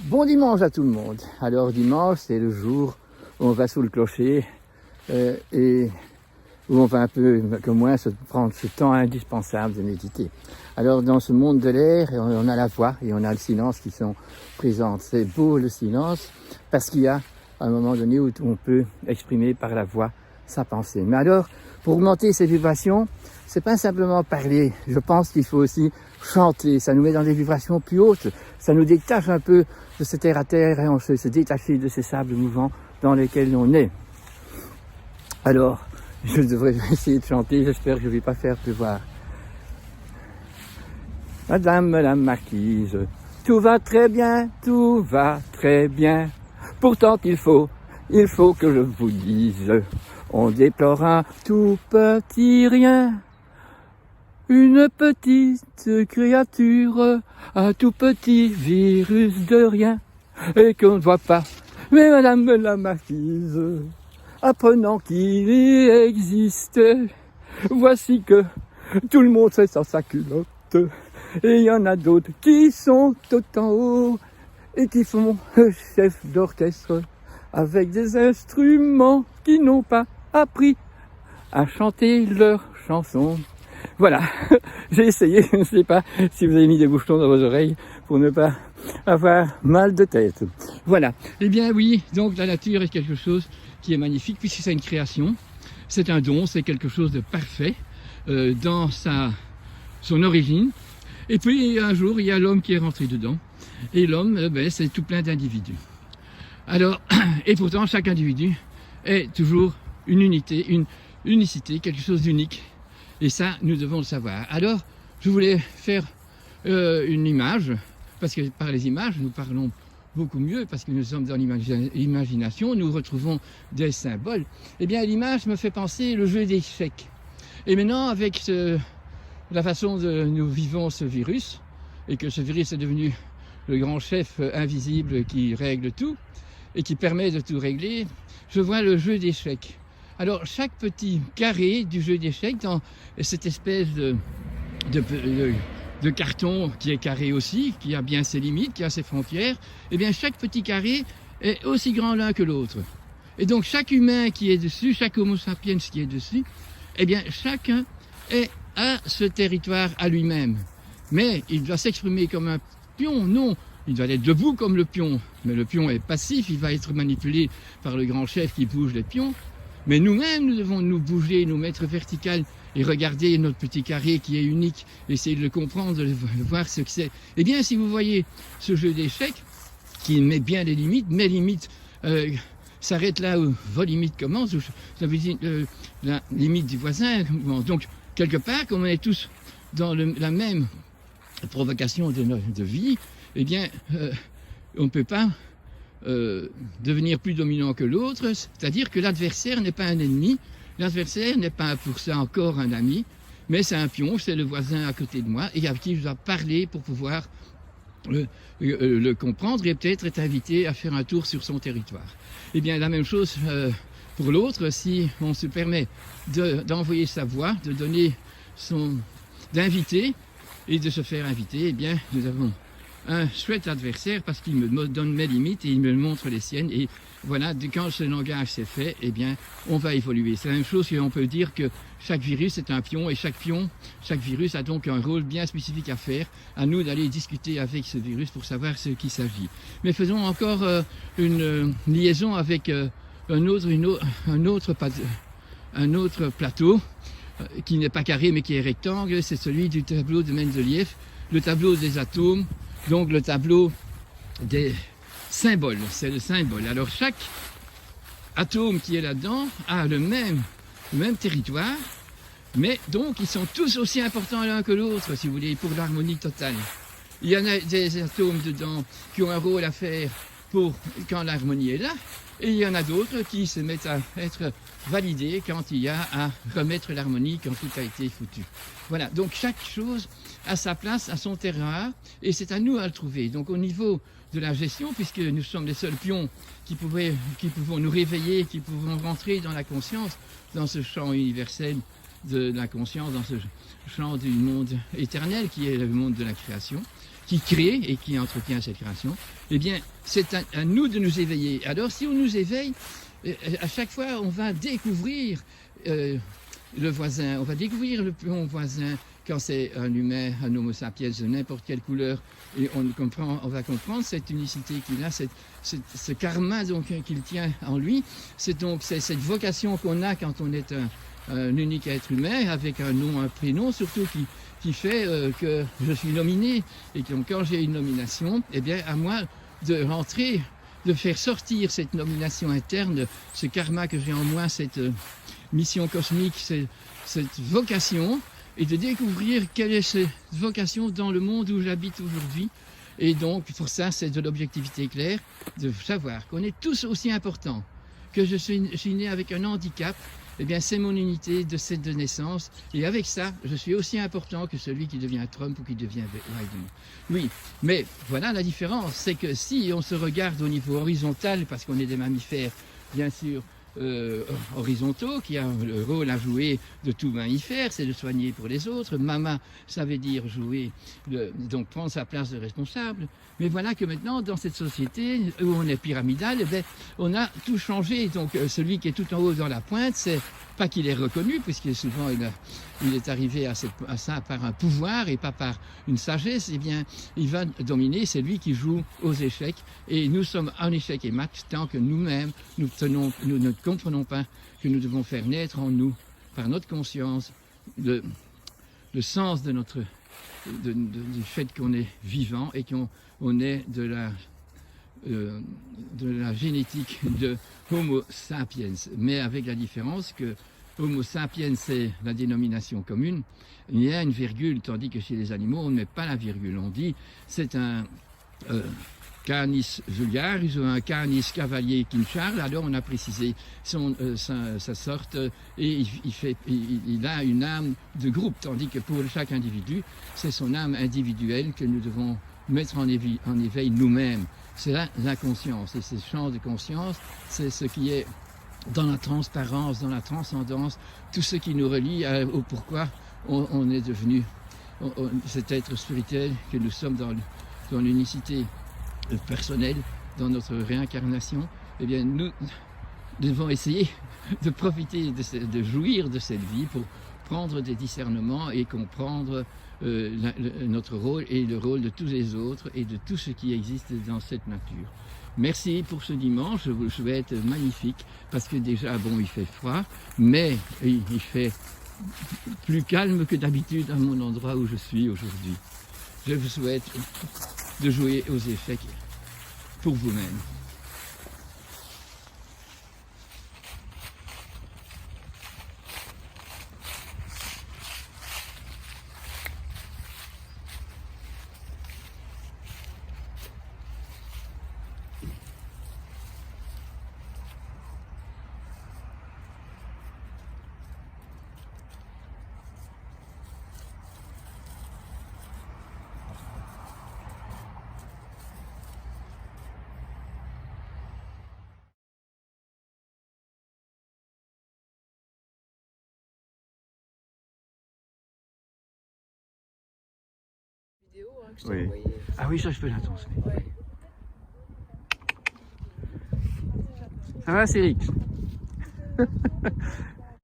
Bon dimanche à tout le monde. Alors dimanche, c'est le jour où on va sous le clocher et où on va un peu, comme moi, se prendre ce temps indispensable de méditer. Alors dans ce monde de l'air, on a la voix et on a le silence qui sont présents. C'est beau le silence parce qu'il y a un moment donné où on peut exprimer par la voix sa pensée. Mais alors, pour augmenter ces vibrations, c'est pas simplement parler. Je pense qu'il faut aussi chanter. Ça nous met dans des vibrations plus hautes. Ça nous détache un peu de ce terre à terre et on se détacher de ces sables mouvants dans lesquels on est. Alors, je devrais essayer de chanter. J'espère que je ne vais pas faire pleuvoir. Madame la marquise, tout va très bien, tout va très bien. Pourtant il faut que je vous dise, on déplore un tout petit rien. Une petite créature, un tout petit virus de rien, et qu'on ne voit pas. Mais madame la marquise, apprenant qu'il y existe, voici que tout le monde fait sans sa culotte. Et il y en a d'autres qui sont tout en haut et qui font chef d'orchestre avec des instruments qui n'ont pas appris à chanter leurs chansons. Voilà, j'ai essayé, je ne sais pas si vous avez mis des bouchons dans vos oreilles pour ne pas avoir mal de tête. Voilà, eh bien oui, donc la nature est quelque chose qui est magnifique puisque c'est une création, c'est un don, c'est quelque chose de parfait dans son origine. Et puis un jour, il y a l'homme qui est rentré dedans. Et l'homme, c'est tout plein d'individus. Alors, et pourtant, chaque individu est toujours une unité, une unicité, quelque chose d'unique. Et ça, nous devons le savoir. Alors, je voulais faire une image, parce que par les images, nous parlons beaucoup mieux, parce que nous sommes dans l'imagination, nous retrouvons des symboles. Eh bien, l'image me fait penser le jeu d'échecs. Et maintenant, avec la façon dont nous vivons ce virus, et que ce virus est devenu le grand chef invisible qui règle tout, et qui permet de tout régler, je vois le jeu d'échecs. Alors, chaque petit carré du jeu d'échecs, dans cette espèce de carton qui est carré aussi, qui a bien ses limites, qui a ses frontières, eh bien, chaque petit carré est aussi grand l'un que l'autre. Et donc, chaque humain qui est dessus, chaque homo sapiens qui est dessus, eh bien, chacun a ce territoire à lui-même. Mais il doit s'exprimer comme un pion, non. Il doit être debout comme le pion. Mais le pion est passif, il va être manipulé par le grand chef qui bouge les pions. Mais nous-mêmes, nous devons nous bouger, nous mettre vertical et regarder notre petit carré qui est unique, essayer de le comprendre, de voir ce que c'est. Eh bien, si vous voyez ce jeu d'échecs, qui met bien les limites, mes limites s'arrêtent là où vos limites commencent, ça veut dire la limite du voisin. Donc, quelque part, comme on est tous dans la même provocation de vie, eh bien, on ne peut pas devenir plus dominant que l'autre, c'est-à-dire que l'adversaire n'est pas un ennemi, l'adversaire n'est pas pour ça encore un ami, mais c'est un pion, c'est le voisin à côté de moi et à qui je dois parler pour pouvoir le comprendre et peut-être être invité à faire un tour sur son territoire. Eh bien, la même chose pour l'autre, si on se permet d'envoyer sa voix, de donner d'inviter et de se faire inviter, eh bien, nous avons un chouette adversaire parce qu'il me donne mes limites et il me montre les siennes. Et voilà, quand ce langage s'est fait, eh bien, on va évoluer. C'est la même chose qu'on peut dire que chaque virus est un pion et chaque virus a donc un rôle bien spécifique à faire. À nous d'aller discuter avec ce virus pour savoir ce qu'il s'agit. Mais faisons encore une liaison avec un autre plateau qui n'est pas carré mais qui est rectangle. C'est celui du tableau de Mendeleïev, le tableau des atomes. Donc le tableau des symboles, c'est le symbole. Alors chaque atome qui est là-dedans a le même territoire, mais donc ils sont tous aussi importants l'un que l'autre, si vous voulez, pour l'harmonie totale. Il y en a des atomes dedans qui ont un rôle à faire pour quand l'harmonie est là, et il y en a d'autres qui se mettent à être validés quand il y a à remettre l'harmonie, quand tout a été foutu. Voilà, donc chaque chose a sa place, a son terroir, et c'est à nous à le trouver. Donc au niveau de la gestion, puisque nous sommes les seuls pions qui pouvons nous réveiller, qui pouvons rentrer dans la conscience, dans ce champ universel de la conscience, dans ce champ du monde éternel qui est le monde de la création, qui crée et qui entretient cette création, eh bien, c'est à nous de nous éveiller. Alors, si on nous éveille, à chaque fois, on va découvrir le voisin, on va découvrir le bon voisin quand c'est un humain, un homo sapiens de n'importe quelle couleur, et on va comprendre cette unicité qu'il a, ce karma donc qu'il tient en lui, c'est cette vocation qu'on a quand on est un unique être humain avec un nom, un prénom, surtout qui fait que je suis nominé, et que quand j'ai une nomination, eh bien à moi de rentrer, de faire sortir cette nomination interne, ce karma que j'ai en moi, cette mission cosmique, cette vocation, et de découvrir quelle est cette vocation dans le monde où j'habite aujourd'hui. Et donc, pour ça, c'est de l'objectivité claire, de savoir qu'on est tous aussi importants, que je suis né avec un handicap, eh bien, c'est mon unité de naissance, et avec ça, je suis aussi important que celui qui devient Trump ou qui devient Biden. Oui, mais voilà la différence, c'est que si on se regarde au niveau horizontal, parce qu'on est des mammifères, bien sûr, horizontaux, qui a le rôle à jouer de tout mammifère, c'est de soigner pour les autres. Mama, ça veut dire jouer, donc prendre sa place de responsable. Mais voilà que maintenant, dans cette société où on est pyramidal, eh bien, on a tout changé. Donc celui qui est tout en haut dans la pointe, c'est pas qu'il est reconnu, puisque souvent il est arrivé à ça par un pouvoir et pas par une sagesse. Eh bien, il va dominer, c'est lui qui joue aux échecs. Et nous sommes en échec et match tant que nous-mêmes, nous ne comprenons pas que nous devons faire naître en nous, par notre conscience, le sens de du fait qu'on est vivant et qu'on est de la génétique de Homo sapiens, mais avec la différence que Homo sapiens, c'est la dénomination commune, il y a une virgule, tandis que chez les animaux, on ne met pas la virgule, on dit c'est un Canis vulgaris ou un Canis cavalier quinchar, alors on a précisé sa sorte, et il a une âme de groupe, tandis que pour chaque individu, c'est son âme individuelle que nous devons mettre en éveil nous-mêmes. C'est là la conscience, et ce champ de conscience, c'est ce qui est dans la transparence, dans la transcendance, tout ce qui nous relie au pourquoi on est devenu cet être spirituel que nous sommes dans l'unicité personnelle, dans notre réincarnation. Eh bien, nous devons essayer de profiter, de jouir de cette vie pour prendre des discernements et comprendre notre rôle et le rôle de tous les autres et de tout ce qui existe dans cette nature. Merci pour ce dimanche, je vous le souhaite magnifique, parce que déjà, bon, il fait froid, mais il fait plus calme que d'habitude à mon endroit où je suis aujourd'hui. Je vous souhaite de jouer aux échecs pour vous-même. Que je t'ai envoyé. Ah oui, ça je peux la transmettre. Ouais. Ça va, Célix?